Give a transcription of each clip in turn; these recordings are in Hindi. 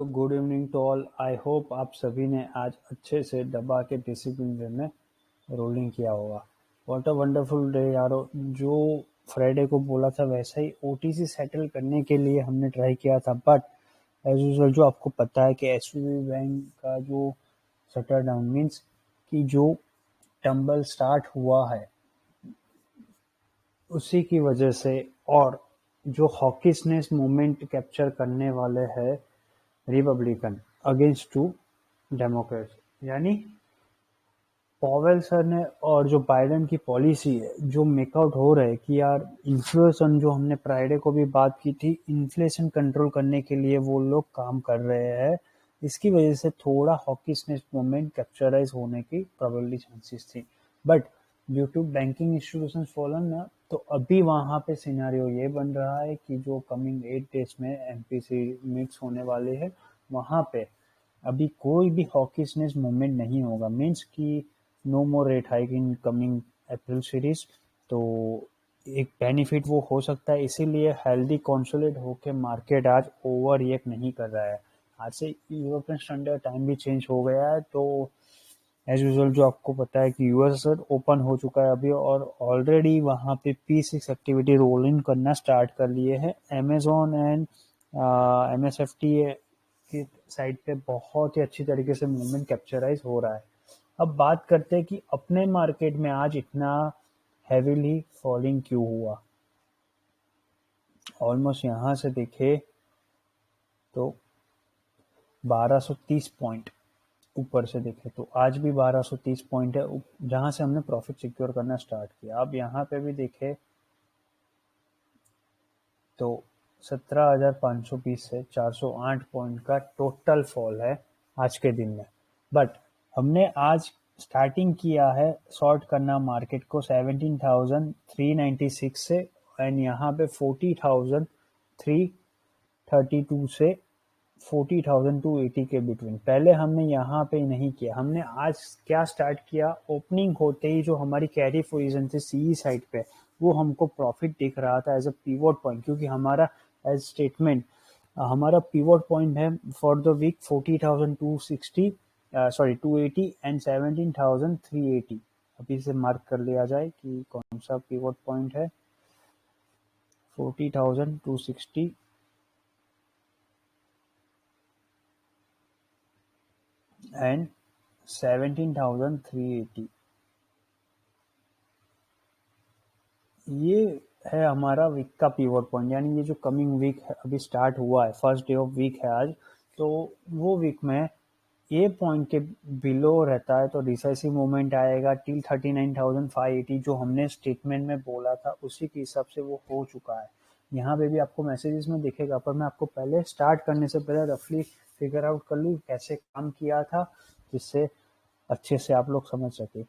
Good evening to all. I hope आप सभी ने आज अच्छे से दबा के डिसिप्लिन वे में रोलिंग किया होगा। व्हाट अ वंडरफुल डे यारो। जो फ्राइडे को बोला था वैसा ही ओटीसी सेटल करने के लिए हमने ट्राई किया था, बट एज यूजुअल जो आपको पता है कि एसवीबी बैंक का जो शटर डाउन मीन्स कि जो टंबल स्टार्ट हुआ है उसी की वजह से, और जो हॉकिसनेस मोमेंट कैप्चर करने वाले हैं रिपब्लिकन अगेंस्ट टू डेमोक्रेट्स, यानी पॉवेल सर ने और जो बाइडेन की पॉलिसी है जो मेकआउट हो रहा है कि यार इन्फ्लेशन, जो हमने फ्राइडे को भी बात की थी, इन्फ्लेशन कंट्रोल करने के लिए वो लोग काम कर रहे हैं। इसकी वजह से थोड़ा हॉकिसनेस मोमेंट कैप्चराइज होने की प्रोबेबली चांसेस थी, but due to banking institution fallen ना, तो अभी वहां पे सिनेरियो ये बन रहा है कि जो कमिंग 8 डेज में एमपीसी मीट्स होने वाले हैं वहां पे अभी कोई भी हॉकिसनेस मूवमेंट नहीं होगा। मीन्स कि no more rate hike in coming April series. तो एक बेनिफिट वो हो सकता है, इसीलिए हेल्दी कॉन्सोलेट होके मार्केट आज ओवर रिएक्ट नहीं कर रहा है। आज से यूरोपियन स्टैंडर्ड टाइम भी चेंज हो गया है, तो एज यूजुअल जो आपको पता है कि यूएस ओपन हो चुका है अभी, और ऑलरेडी वहाँ पे P6 एक्टिविटी रोल इन करना स्टार्ट कर लिए हैं। अमेजोन एंड MSFT की साइड पे बहुत ही अच्छी तरीके से मूवमेंट कैप्चराइज हो रहा है। अब बात करते हैं कि अपने मार्केट में आज इतना हेवीली फॉलिंग क्यों हुआ। ऑलमोस्ट यहाँ से देखे तो 1230 पॉइंट ऊपर से देखे तो आज भी 1230 पॉइंट है जहां से हमने प्रॉफिट सिक्योर करना स्टार्ट किया। अब यहाँ पे भी देखे तो 17,520 से 408 पॉइंट का टोटल फॉल है आज के दिन में। बट हमने आज स्टार्टिंग किया है शॉर्ट करना मार्केट को 17,396 से, एंड यहाँ पे 40,332 से 40,280 के बिटवीन। पहले हमने यहाँ पे नहीं किया, हमने आज क्या स्टार्ट किया, ओपनिंग होते ही जो हमारी कैरी पोजीशन थी सीई साइड पे वो हमको प्रॉफिट दिख रहा था एज अ पिवोट पॉइंट, क्योंकि हमारा एज स्टेटमेंट हमारा पिवोट पॉइंट है for the week 40,260 sorry 280 and 17,380। अभी से मार्क कर लिया जाए कि कौन सा पिवोट पॉइंट है। 40,260 एंड 17,380, ये है हमारा वीक का पिवट पॉइंट। यानी ये जो कमिंग वीक है अभी स्टार्ट हुआ है, फर्स्ट डे ऑफ वीक है आज, तो वो वीक में ये पॉइंट के बिलो रहता है तो डिसाइसिव मूवमेंट आएगा टिल 39,580, जो हमने स्टेटमेंट में बोला था उसी के हिसाब से वो हो चुका है। यहाँ पे भी आपको मैसेजेस में दिखेगा, पर मैं आपको पहले स्टार्ट करने से पहले रफली फिगर आउट कर लूँ कैसे काम किया था, जिससे अच्छे से आप लोग समझ सके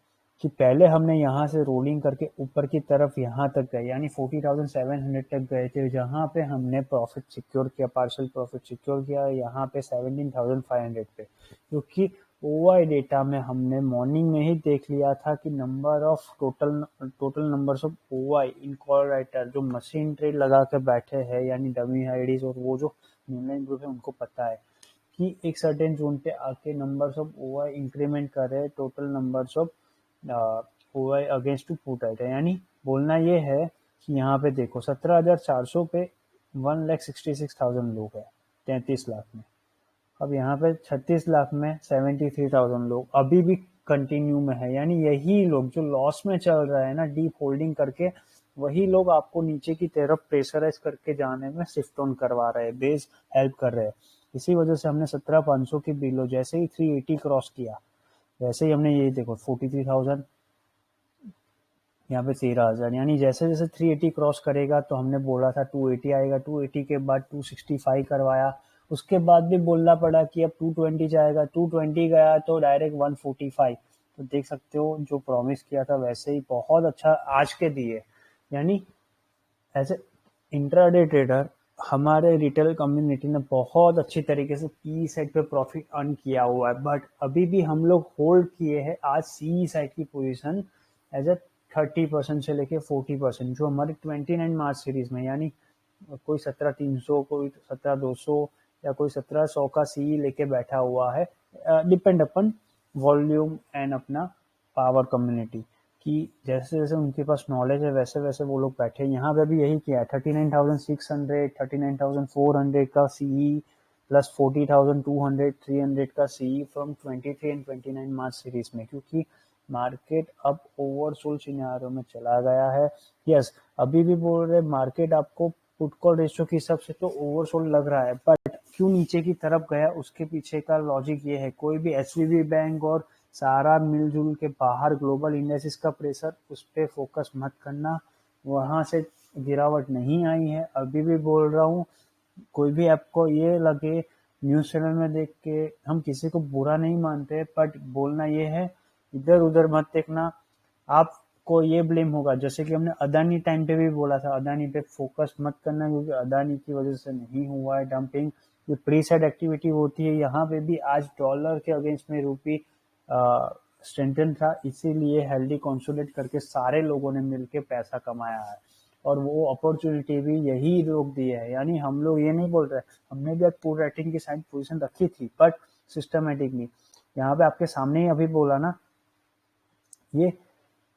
कि पहले हमने यहाँ से रोलिंग करके ऊपर की तरफ यहाँ तक गए, यानी 40,700 तक गए थे, जहाँ पे हमने प्रॉफिट सिक्योर किया, पार्शियल प्रॉफिट सिक्योर किया यहाँ पे 17,500 पे, क्योंकि ओवाई डेटा में हमने मॉर्निंग में ही देख लिया था कि number of total numbers of ओवाई in call writer जो मशीन ट्रेड लगा के बैठे हैं, यानी डमी आईडीज और वो जो न्यूलाइन ग्रुप है, उनको पता है कि एक सर्टेन जोन पे आके नंबर्स ऑफ ओवाई इंक्रीमेंट कर रहे हैं total numbers of OI against to put item. यानी बोलना ये है कि यहाँ पे देखो 17,400 पे 1,66,000 लोग है 33 लाख में। अब यहाँ पे 36 लाख में 73,000 लोग अभी भी कंटिन्यू में है, यानी यही लोग जो लॉस में चल रहा है ना डीप होल्डिंग करके, वही लोग आपको नीचे की तरफ प्रेशराइज करके जाने में शिफ्ट ऑन करवा रहे हैं, बेस हेल्प कर रहे हैं। इसी वजह से हमने 17,500 की बिलो जैसे ही 380 क्रॉस किया, वैसे ही हमने ये देखो 43,000, यहाँ पे 13,000, यानी जैसे जैसे 380 क्रॉस करेगा तो हमने बोला था 280 आएगा, 280 के बाद 265 करवाया, उसके बाद भी बोलना पड़ा कि अब 220 जाएगा, 220 गया तो डायरेक्ट 145। तो देख सकते हो जो प्रॉमिस किया था वैसे ही बहुत अच्छा आज के दिए। यानी एज ए इंट्राडे ट्रेडर हमारे रिटेल कम्युनिटी ने बहुत अच्छी तरीके से पी साइड पे प्रॉफिट अर्न किया हुआ है, बट अभी भी हम लोग होल्ड किए हैं आज सी साइड की पोजीशन एज ए 30% से लेके 40%, जो हमारी 29 मार्च सीरीज में, यानी कोई 17,300 कोई 17,200 या कोई 1700 का सीई लेके बैठा हुआ है, डिपेंड अपन वॉल्यूम एंड अपना पावर कम्युनिटी कि जैसे जैसे उनके पास नॉलेज है वैसे वैसे वो लोग बैठे। यहाँ पे भी यही किया है, 39,600 39,400 का सीई प्लस 40,200 300 का CE from 23 and 29 March series में, क्योंकि मार्केट अब ओवरसोल्ड सिनेरियो में चला गया है। यस, अभी भी बोल रहे मार्केट आपको पुट कॉल रेशियो के हिसाब से तो ओवरसोल्ड लग रहा है, बट क्यों नीचे की तरफ गया उसके पीछे का लॉजिक ये है, कोई भी एसवीबी बैंक और सारा मिलजुल के बाहर ग्लोबल इंडेक्सेस का प्रेशर उस पर फोकस मत करना, वहां से गिरावट नहीं आई है। अभी भी बोल रहा हूँ, कोई भी आपको ये लगे न्यूज चैनल में देख के, हम किसी को बुरा नहीं मानते, बट बोलना ये है इधर उधर मत देखना, आपको ये ब्लेम होगा। जैसे कि हमने अदानी टाइम पे भी बोला था, अदानी पे फोकस मत करना क्योंकि अदानी की वजह से नहीं हुआ है डंपिंग, ये प्री सेट एक्टिविटी होती है। यहाँ पे भी आज डॉलर के अगेंस्ट में रूपी स्ट्रेंथन था, इसीलिए हेल्दी कंसोलिडेट करके सारे लोगों ने मिलके पैसा कमाया है और वो अपॉर्चुनिटी भी यही लोग दिए है। यानी हम लोग ये नहीं बोल रहे, हमने भी पूल राइटिंग की साइड पोजीशन रखी थी बट सिस्टमेटिकली। यहाँ पे आपके सामने ही अभी बोला ना, ये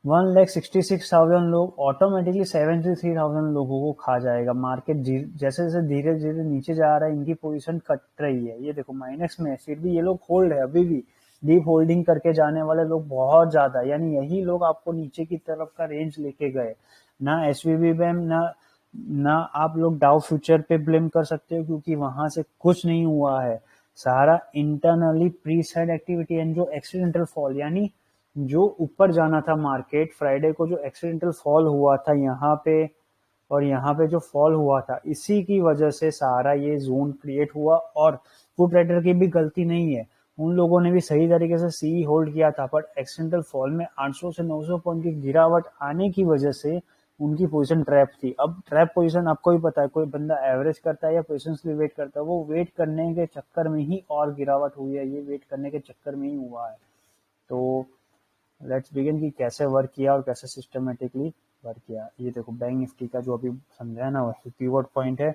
1,66,000 लोग ऑटोमेटिकली 73,000 लोगों को खा जाएगा। मार्केट जैसे जैसे धीरे धीरे नीचे जा रहा है इनकी पोजीशन कट रही है, ये देखो माइनस में है, फिर भी ये लोग होल्ड है, अभी भी डीप होल्डिंग करके जाने वाले लोग बहुत ज्यादा, यानी यही लोग आपको नीचे की तरफ का रेंज लेके गए। ना एसवीबी बैंक ना आप लोग डाउ फ्यूचर पे ब्लेम कर सकते हो क्योंकि वहां से कुछ नहीं हुआ है, सारा internally pre side activity and जो एक्सीडेंटल फॉल, यानी जो ऊपर जाना था मार्केट फ्राइडे को, जो एक्सीडेंटल फॉल हुआ था यहाँ पे और यहाँ पे जो फॉल हुआ था, इसी की वजह से सारा ये जोन क्रिएट हुआ। और फुट राइडर की भी गलती नहीं है, उन लोगों ने भी सही तरीके से सी होल्ड किया था, पर एक्सीडेंटल फॉल में 800 से 900 पॉइंट की गिरावट आने की वजह से उनकी पोजीशन ट्रैप थी। अब ट्रैप पोजीशन आपको भी पता है, कोई बंदा एवरेज करता है या पेशेंसली वेट करता है, वो वेट करने के चक्कर में ही और गिरावट हुई है, ये वेट करने के चक्कर में ही हुआ है। तो लेट्स बिगिन कि कैसे वर्क किया और कैसे सिस्टमेटिकली वर्क किया। ये देखो बैंक निफ्टी का जो अभी समझा है ना, वही पिवट पॉइंट है।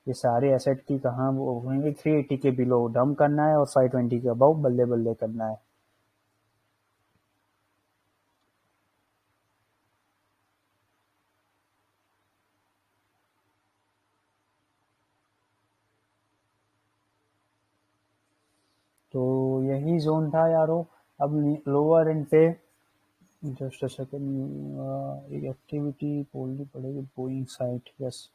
ये सारे एसेट की कहाँ वो होंगे, 380 के बिलो डम करना है और 520 के अबाउ बल्ले बल्ले करना है। तो यही जोन था यारो। अब लोअर एंड पे जस्ट अ सेकंड, एक एक्टिविटी बोलनी पड़ेगी, बोइंग साइट, यस।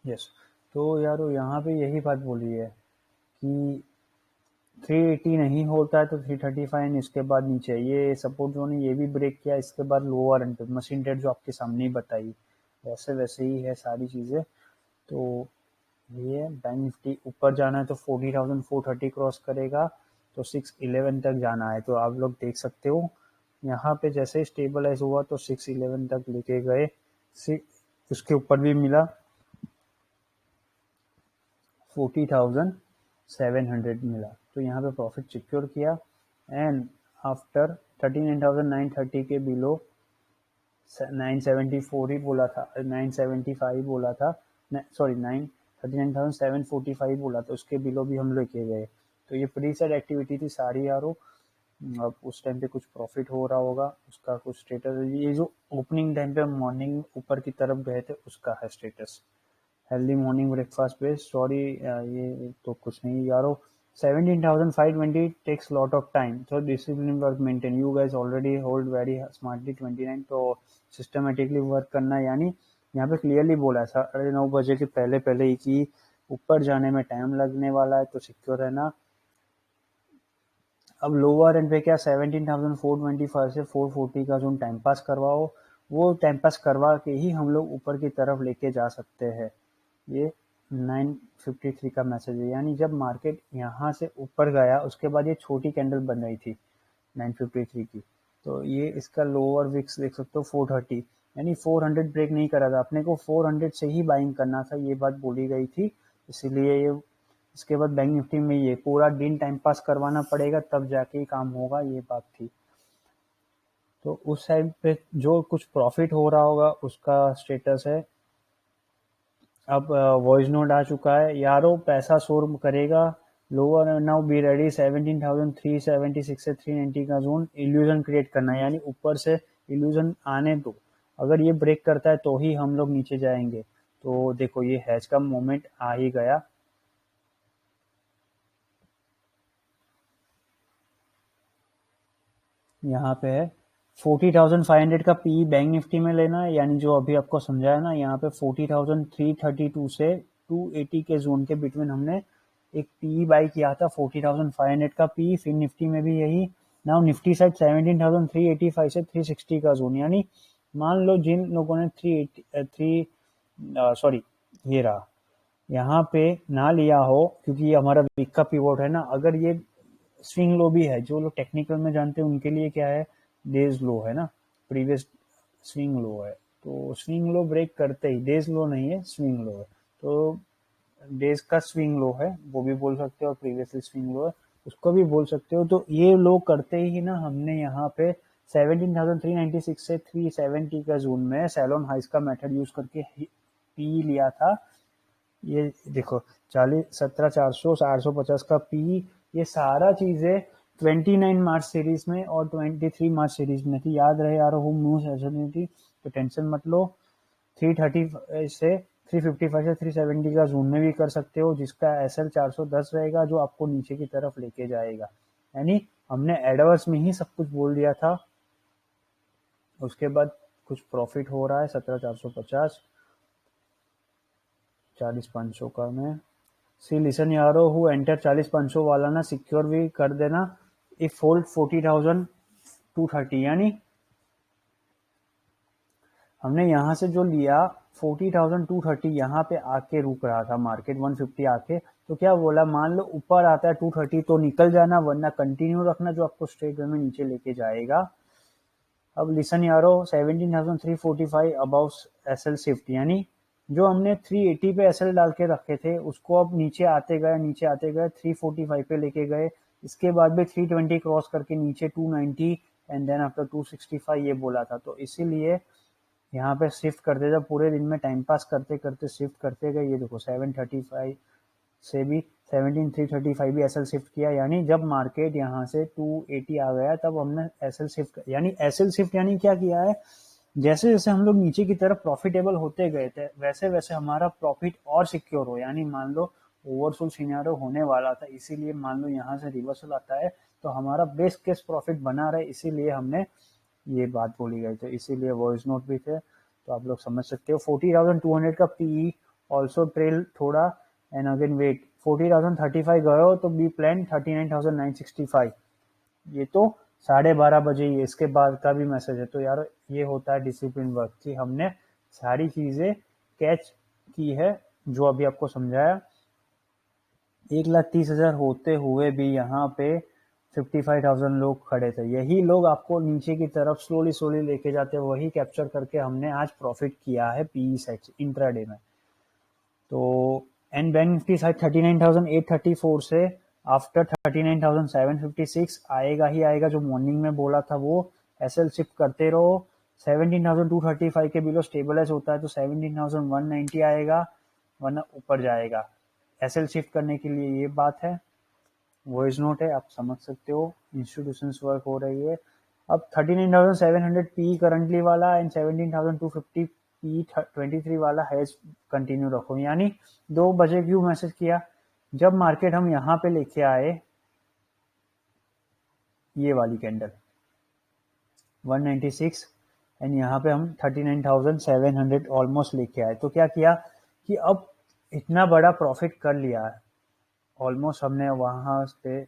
यस, तो यारो यहाँ पे यही बात बोली है कि 380 नहीं होता है तो 335 इसके बाद नीचे ये सपोर्ट जोन है, ये भी ब्रेक किया, इसके बाद लोअर एंड पे मशीन डेट जो आपके सामने ही बताई वैसे वैसे ही है सारी चीज़ें। तो ये बैंक निफ्टी ऊपर जाना है तो 40,430 क्रॉस करेगा, तो 611 तक जाना है। तो आप लोग देख सकते हो यहाँ पे जैसे स्टेबलाइज हुआ तो 611 तक लेके गए, उसके ऊपर भी मिला 40,700 मिला, तो यहाँ पे प्रॉफिट सिक्योर किया। एंड आफ्टर 39,930 के बिलो 974 ही बोला था, 975 बोला था, सॉरी 39,745 बोला था, उसके बिलो भी हम लेके गए। तो ये प्री सेट एक्टिविटी थी सारी यारो। अब उस टाइम पे कुछ प्रॉफिट हो रहा होगा, उसका कुछ स्टेटस, ये जो ओपनिंग टाइम पे मॉर्निंग ऊपर की तरफ गए थे उसका है स्टेटस। हेल्दी मॉर्निंग ब्रेकफास्ट पे सॉरी, ये तो कुछ नहीं यारो। 17,520 takes lot of time, so discipline work maintain, you guys already hold very smartly 29, तो सिस्टमेटिकली वर्क करना। यानी यहाँ पे क्लियरली बोला है 9:30 के पहले पहले ही कि ऊपर जाने में टाइम लगने वाला है, तो सिक्योर रहना। अब लोअर एंड पे क्या 17,425 से 440 का जो टाइम पास करवाओ, वो टाइम पास करवा के ही हम लोग ऊपर की तरफ लेके जा सकते हैं। ये 953 का मैसेज है, यानी जब मार्केट यहाँ से ऊपर गया उसके बाद ये छोटी कैंडल बन रही थी 953 की, तो ये इसका लोअर विक्स देख सकते हो 430, यानी 400 ब्रेक नहीं करा था, अपने को 400 से ही बाइंग करना था, ये बात बोली गई थी। इसीलिए ये इसके बाद बैंक निफ्टी में ये पूरा दिन टाइम पास करवाना पड़ेगा, तब जाके ही काम होगा, ये बात थी। तो उस साइड पे जो कुछ प्रॉफिट हो रहा होगा उसका स्टेटस है। अब वॉइस नोट आ चुका है, यारो पैसा शोर करेगा, लोअर नाउ बी रेडी 17,376 से 390 का जोन इल्यूजन क्रिएट करना है, यानी ऊपर से इल्यूजन आने दो, अगर ये ब्रेक करता है तो ही हम लोग नीचे जाएंगे। तो देखो ये हैच का मोमेंट आ ही गया, यहाँ पे है 40,500 का पी बैंक निफ्टी में लेना है, यानी जो अभी आपको समझाया ना, यहाँ पे 40,332 से 280 के जोन के बिटवीन हमने एक पी बाई किया था 40,500 का पी। फिर निफ्टी में भी यही। नाउ निफ्टी साइड 17,385 से 360 का जोन, यानी मान लो जिन लोगों ने 3 सॉरी ये रहा यहाँ पे ना लिया हो, क्योंकि ये हमारा वीक का पिवोट है ना, अगर ये स्विंग लो भी है, जो लोग टेक्निकल में जानते हैं उनके लिए क्या है, डेज लो है ना, प्रीवियस स्विंग लो है। तो स्विंग लो ब्रेक करते ही, डेज लो नहीं है, स्विंग लो है, तो डेज का स्विंग लो है वो भी बोल सकते हो, और प्रीवियसली स्विंग लो है उसको भी बोल सकते हो। तो ये लो करते ही ना हमने यहाँ पे 17,396 से 370 का जोन में सैलोन हाइस का मेथड यूज करके पी लिया था। ये देखो 17,400 450 का पी, ये सारा चीजें 29 मार्च सीरीज में और 23 मार्च सीरीज में थी, याद रहे यार, होम न्यूज ऐसा थी, तो टेंशन मत लो। 330 से 355 से 370 का जोन में भी कर सकते हो, जिसका एसएल 410 रहेगा, जो आपको नीचे की तरफ लेके जाएगा। यानी हमने एडवर्स में ही सब कुछ बोल दिया था। उसके बाद कुछ प्रॉफिट हो रहा है 17,450 40,500 का में। सी लिसन यारो हु एंटर 40,500 वाला ना सिक्योर भी कर देना इफ होल्ड 40,230, यानी हमने यहाँ से जो लिया 40,230, यहाँ पे आके रुक रहा था मार्केट 150 आके, तो क्या बोला, मान लो ऊपर आता है 230 तो निकल जाना, वरना कंटिन्यू रखना, जो आपको स्ट्रेट वे में नीचे लेके जाएगा। अब लिसन यारो 17,345 अबाउ एसएल शिफ्ट, यानी जो हमने 380 पे एसएल डाल के रखे थे उसको अब नीचे आते गए 345 पे लेके गए, इसके बाद भी 320 क्रॉस करके नीचे 290 एंड देन आफ्टर 265 ये बोला था। तो इसीलिए यहाँ पे शिफ्ट करते थे, पूरे दिन में टाइम पास करते करते शिफ्ट करते गए। ये देखो 735 से भी 17,335 भी एसएल शिफ्ट किया, यानी जब मार्केट यहाँ से 280 आ गया तब हमने एसएल शिफ्ट, यानी एसएल शिफ्ट यानी क्या किया है, जैसे जैसे हम लोग नीचे की तरफ प्रॉफिटेबल होते गए थे वैसे वैसे हमारा प्रॉफिट और सिक्योर हो, यानी मान लो ओवरसोल्ड सिनेरियो होने वाला था, इसीलिए मान लो यहाँ से रिवर्सल आता है तो हमारा बेस्ट केस प्रॉफिट बना रहे, इसीलिए हमने ये बात बोली गई, तो इसीलिए वॉइस नोट भी थे, तो आप लोग समझ सकते हो। 40,200 का पीई ऑल्सो ट्रेल थोड़ा, एंड अगेन वेट 40,035 गए हो तो बी प्लान 39,965, ये तो 12:30 बजे ही, इसके बाद का भी मैसेज है। तो यार ये होता है डिसिप्लिन वर्क कि हमने सारी चीजें कैच की है, जो अभी आपको समझाया। 1,30,000 होते हुए भी यहाँ पे 55,000 लोग खड़े थे, यही लोग आपको नीचे की तरफ स्लोली स्लोली लेके जाते हैं, वही कैप्चर करके हमने आज प्रॉफिट किया है पीई सेट इंट्राडे में। तो एंड बैंक निफ्टी साइड 39,834 से आफ्टर 39,756 आएगा ही आएगा, जो मॉर्निंग में बोला था वो एसएल शिफ्ट करते रहो। 17,235 के बिलो स्टेबलाइज होता है तो 17,190 आएगा, वरना ऊपर जाएगा। एसएल शिफ्ट करने के लिए ये बात है, वॉइस नोट है, आप समझ सकते हो, इंस्टीट्यूशंस वर्क हो रही है। अब 39,700 पी करंटली वाला एंड 17,250 पी 23 वाला हैज कंटिन्यू रखो, यानी 2 बजे क्यों मैसेज किया, जब मार्केट हम यहाँ पे लेके आए, ये वाली कैंडल 196 एंड यहाँ पे हम 39,700 ऑलमोस्ट लेके आए, तो क्या किया कि अब इतना बड़ा प्रॉफिट कर लिया है, ऑलमोस्ट हमने वहां पे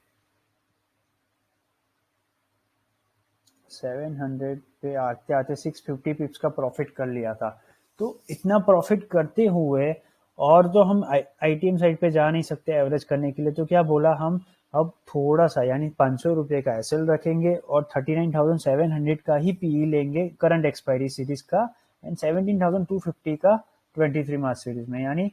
700 पे आते आते 650 पिप्स का प्रॉफिट कर लिया था। तो इतना प्रॉफिट करते हुए और तो हम आईटीएम साइड पे जा नहीं सकते एवरेज करने के लिए, तो क्या बोला हम अब थोड़ा सा, यानी 500 रुपए का एसएल रखेंगे और 39,700 का ही पीई लेंगे करंट एक्सपायरी सीरीज का, एंड 17,250 का 23 मार्च सीरीज में, यानी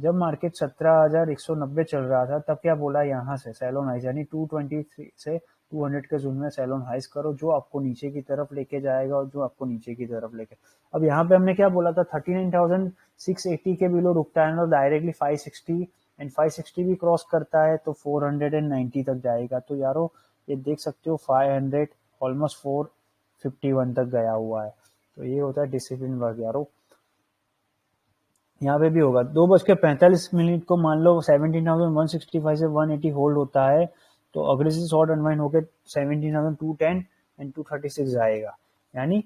जब मार्केट 17,190 चल रहा था तब क्या बोला, यहाँ से सेल ऑन हाइज, यानी 223 से 200 के जोन में सेल ऑन हाइज करो, जो आपको नीचे की तरफ लेके जाएगा और जो आपको नीचे की तरफ लेके। अब यहाँ पे हमने क्या बोला था, 39,680 के बिलो रुकता है ना, डायरेक्टली 560 एंड 560 भी क्रॉस करता है तो 490 तक जाएगा। तो यारो ये देख सकते हो 500 ऑलमोस्ट 451 तक गया हुआ है। तो ये होता है डिसिप्लिन वर्क यारो। यहाँ पे भी होगा 2:45 को मान लो 17,165 से 180 होल्ड होता है, तो अग्रेसिव शॉर्ट अनवाइंड होकर 17,210 एंड 236 आएगा। यानी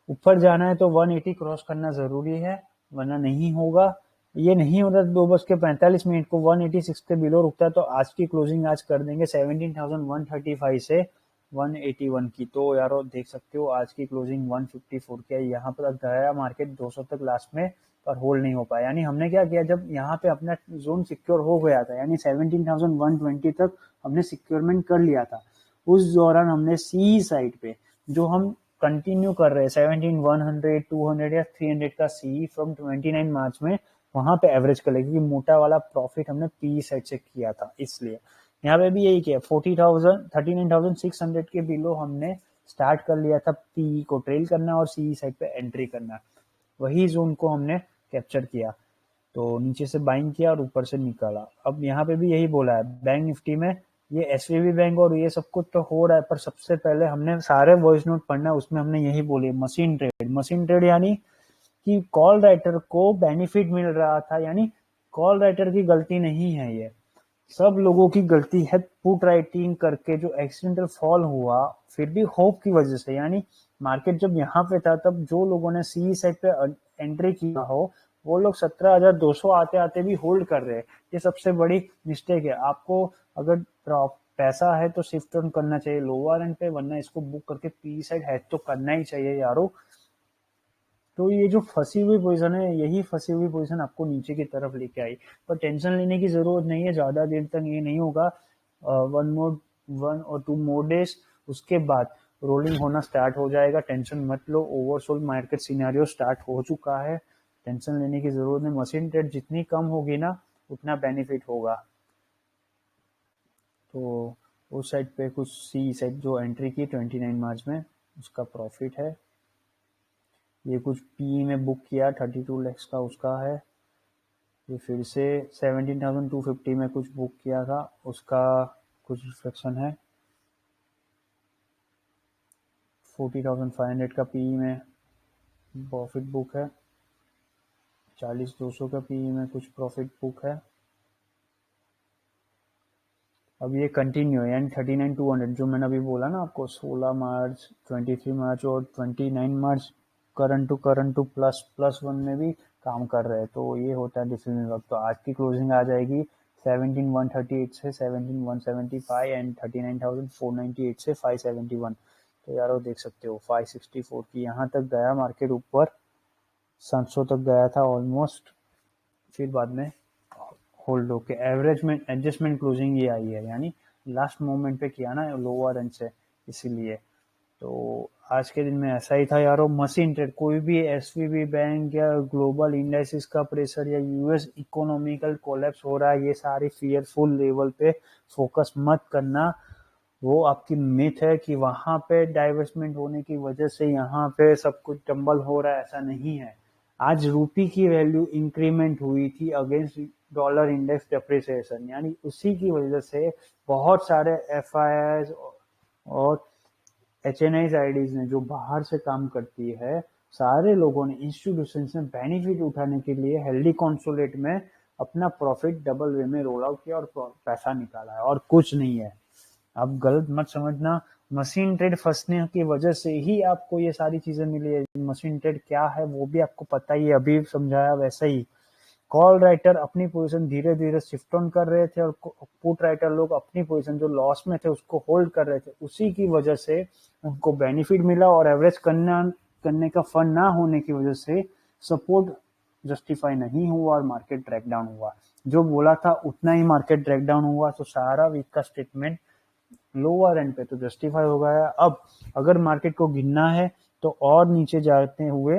ऊपर जाना है तो 180 क्रॉस करना जरूरी है, वरना नहीं होगा। ये नहीं होता 2:45 को 186 के बिलो रुकता है, तो आज की क्लोजिंग आज कर देंगे 17,135 से 181 की। तो यारो देख सकते हो आज की क्लोजिंग 154 की है। यहाँ पर गया मार्केट 200 तक लास्ट में, पर होल्ड नहीं हो पाया। यानी हमने क्या किया, जब यहाँ पे अपना जोन सिक्योर हो गया था, यानी 17,120 तक हमने सिक्योरमेंट कर लिया था, उस दौरान हमने सी साइड पे जो हम कंटिन्यू कर रहे हैं 17,100, 200 या 300 का सी फ्रॉम 29 मार्च में, वहां पे एवरेज कर लिया, क्योंकि मोटा वाला प्रॉफिट हमने पी साइड से किया था। इसलिए यहाँ पे भी यही किया, 39,600 के बिलो हमने स्टार्ट कर लिया था पी को ट्रेल करना और सी साइड पे एंट्री करना, वही जोन को हमने कैप्चर किया। तो नीचे से बाइंग किया और ऊपर से निकाला। अब यहाँ पे भी यही बोला है, बैंक निफ्टी में ये एसवीबी बैंक और ये सब कुछ तो हो रहा है, पर सबसे पहले हमने सारे वॉइस नोट पढ़ना है, उसमें हमने यही बोली मशीन ट्रेड। मशीन ट्रेड यानी कि कॉल राइटर को बेनिफिट मिल रहा था, यानी कॉल राइटर की गलती नहीं है, ये सब लोगों की गलती है। पुट राइटिंग करके जो एक्सीडेंटल फॉल हुआ, फिर भी होप की वजह से, यानी मार्केट जब यहाँ पे था तब जो लोगों ने सी साइड पे एंट्री किया हो, वो लोग 17,200 आते आते भी होल्ड कर रहे हैं। ये सबसे बड़ी मिस्टेक है। आपको अगर पैसा है तो शिफ्ट ऑन करना चाहिए लोअर एंड पे, वरना इसको बुक करके पी साइड हेड तो करना ही चाहिए यारो। तो ये जो फंसी हुई पोजीशन है, यही फंसी हुई पोजीशन आपको नीचे की तरफ लेके आई, पर टेंशन लेने की जरूरत नहीं है, ज्यादा देर तक ये नहीं होगा। 1 और 2 मोर डेज, उसके बाद रोलिंग होना स्टार्ट हो जाएगा। टेंशन मत लो, ओवरसोल्ड मार्केट सिनेरियो स्टार्ट हो चुका है, टेंशन लेने की जरूरत नहीं। मशीन ट्रेड जितनी कम होगी ना, उतना बेनिफिट होगा। तो उस साइड पे कुछ सी साइड जो एंट्री की 29 मार्च में, उसका प्रॉफिट है। ये कुछ पी में बुक किया 32 लैक्स का, उसका है। ये फिर से 17,250 में कुछ बुक किया था, उसका कुछ रिफ्लेक्शन है। 40,500 का पी में प्रॉफिट बुक है। 40,200 का पी में कुछ प्रॉफिट बुक है। अब ये कंटिन्यू है, यानी 39,200 जो मैंने अभी बोला ना आपको, 16 मार्च, 23 मार्च और 29 मार्च करंट टू प्लस 1 में भी काम कर रहे हैं। तो ये होता है डिसिप्लिन वर्क। तो आज की क्लोजिंग आ जाएगी 17,138 से 17,175 एंड 39,498 से 571। तो यारो देख सकते हो 564 की यहाँ तक गया मार्केट, ऊपर 700 तक गया था ऑलमोस्ट, फिर बाद में होल्ड होके एवरेज में एडजस्टमेंट क्लोजिंग ये आई है, यानी लास्ट मोमेंट पे किया ना लोअर एंड से, इसीलिए। तो आज के दिन में ऐसा ही था यारो। मशीन ट्रेड, कोई भी एसवीबी बैंक या ग्लोबल इंडाइसिस का प्रेशर या यूएस इकोनॉमिकल कोलैप्स हो रहा है, ये सारी फियरफुल लेवल पे फोकस मत करना। वो आपकी मिथ है कि वहां पे डाइवर्समेंट होने की वजह से यहाँ पे सब कुछ टंबल हो रहा है, ऐसा नहीं है। आज रूपी की वैल्यू इंक्रीमेंट हुई थी अगेंस्ट डॉलर इंडेक्स डेप्रिसिएशन, यानी उसी की वजह से बहुत सारे एफआईआईज और एचएनआई आईडीज ने, जो बाहर से काम करती है, सारे लोगों ने, इंस्टीट्यूशन ने बेनिफिट उठाने के लिए हेल्दी कॉन्सोलेट में अपना प्रॉफिट डबल वे में रोल आउट किया और पैसा निकाला है, और कुछ नहीं है। आप गलत मत समझना, मशीन ट्रेड फंसने की वजह से ही आपको ये सारी चीजें मिली है। मशीन ट्रेड क्या है वो भी आपको पता ही है, अभी समझाया वैसे ही। कॉल राइटर अपनी पोजीशन धीरे धीरे शिफ्ट ऑन कर रहे थे और पुट राइटर लोग अपनी पोजीशन जो लॉस में थे उसको होल्ड कर रहे थे, उसी की वजह से उनको बेनिफिट मिला, और एवरेज करने का फंड ना होने की वजह से सपोर्ट जस्टिफाई नहीं हुआ और मार्केट ट्रैक डाउन हुआ। जो बोला था उतना ही मार्केट ट्रैक डाउन हुआ, तो सारा वीक का स्टेटमेंट लोअर एंड पे तो जस्टिफाई हो गया। अब अगर मार्केट को गिनना है तो और नीचे जाते हुए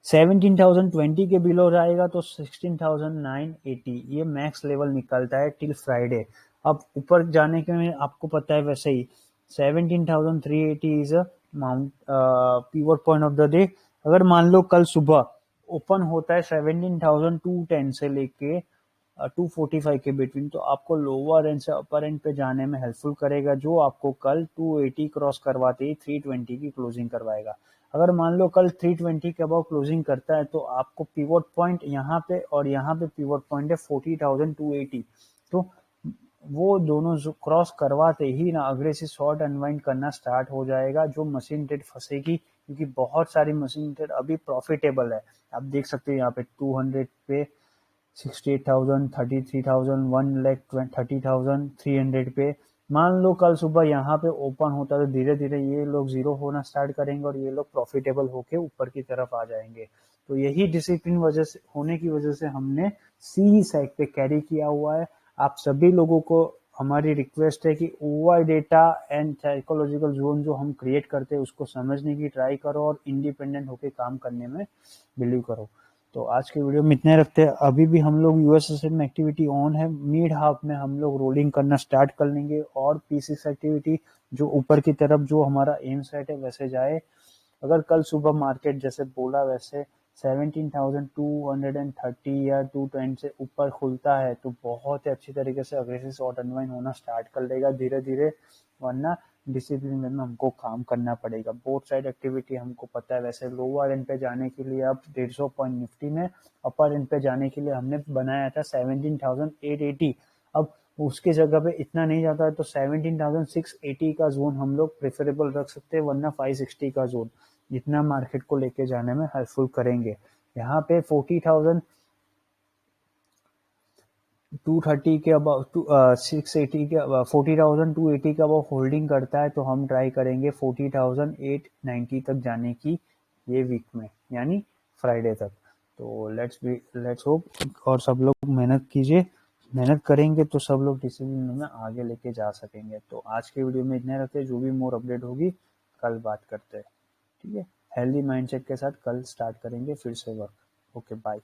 17,020 के बिलो जाएगा तो 16,980 ये मैक्स लेवल निकलता है टिल फ्राइडे। अब ऊपर जाने के में आपको पता है वैसे ही 17,380 is a mount pivot point of the day. अगर मान लो कल सुबह ओपन होता है 17,210 से लेके 245 के बिटवीन, तो आपको लोअर एंड से अपर एंड पे जाने में हेल्पफुल करेगा, जो आपको कल 280 क्रॉस करवाते ही 320 की क्लोजिंग करवाएगा। अगर मान लो कल 320 के अबाउ क्लोजिंग करता है तो आपको पिवट पॉइंट यहाँ पे और यहाँ पे पिवट पॉइंट है 40,280, तो वो दोनों जो क्रॉस करवाते ही ना अग्रेसिव शॉर्ट अनवाइंड करना स्टार्ट हो जाएगा, जो मशीन ट्रेड फंसेगी, क्योंकि बहुत सारी मशीन ट्रेड अभी प्रॉफिटेबल है। आप देख सकते हैं यहाँ पे 200 पे 68,000, 33,000, 1,30,000, 300 पे। मान लो कल सुबह यहाँ पे ओपन होता है तो धीरे धीरे ये लोग जीरो होना स्टार्ट करेंगे और ये लोग प्रॉफिटेबल होके ऊपर की तरफ आ जाएंगे। तो यही डिसिप्लिन वजह से होने की वजह से हमने सी साइड पे कैरी किया हुआ है। आप सभी लोगों को हमारी रिक्वेस्ट है कि over data and psychological zone जो हम क्रिएट करते हैं उसको समझने की ट्राई करो और इंडिपेंडेंट होके काम करने में बिलीव करो। तो आज के वीडियो में इतने रखते हैं। अभी भी हम लोग यूएसएसएन में एक्टिविटी ऑन है, मिड हाफ में हम लोग रोलिंग करना स्टार्ट कर लेंगे और पी6 एक्टिविटी जो ऊपर की तरफ जो हमारा एम सेट है वैसे जाए। अगर कल सुबह मार्केट जैसे बोला वैसे 17,230 या 220 से ऊपर खुलता है तो बहुत ही अच्छी तरीके से अग्रेसिव शॉर्ट अनवाइंड होना स्टार्ट कर देगा धीरे धीरे, वरना डिसिप्लिन में हमको काम करना पड़ेगा। बोथ साइड एक्टिविटी हमको पता है। वैसे लोअर एंड पे जाने के लिए अब 150 पॉइंट निफ्टी में, अपर एंड पे जाने के लिए हमने बनाया था 17,880। अब उसके जगह पे इतना नहीं जाता है तो 17,680 का जोन हम लोग प्रेफरेबल रख सकते हैं, वरना 560 का जोन जितना मार्केट को लेके जाने में हेल्पफुल करेंगे। यहाँ पे 40,230 के अब 680 के 40,280 का वो होल्डिंग करता है तो हम ट्राई करेंगे 40,890 तक जाने की ये वीक में, यानी फ्राइडे तक। तो लेट्स होप और सब लोग मेहनत कीजिए। मेहनत करेंगे तो सब लोग डिसिप्लिन में आगे लेके जा सकेंगे। तो आज के वीडियो में इतने रखते हैं, जो भी मोर अपडेट होगी कल बात करते हैं। ठीक है, हेल्दी माइंडसेट के साथ कल स्टार्ट करेंगे फिर से वर्क। Okay bye.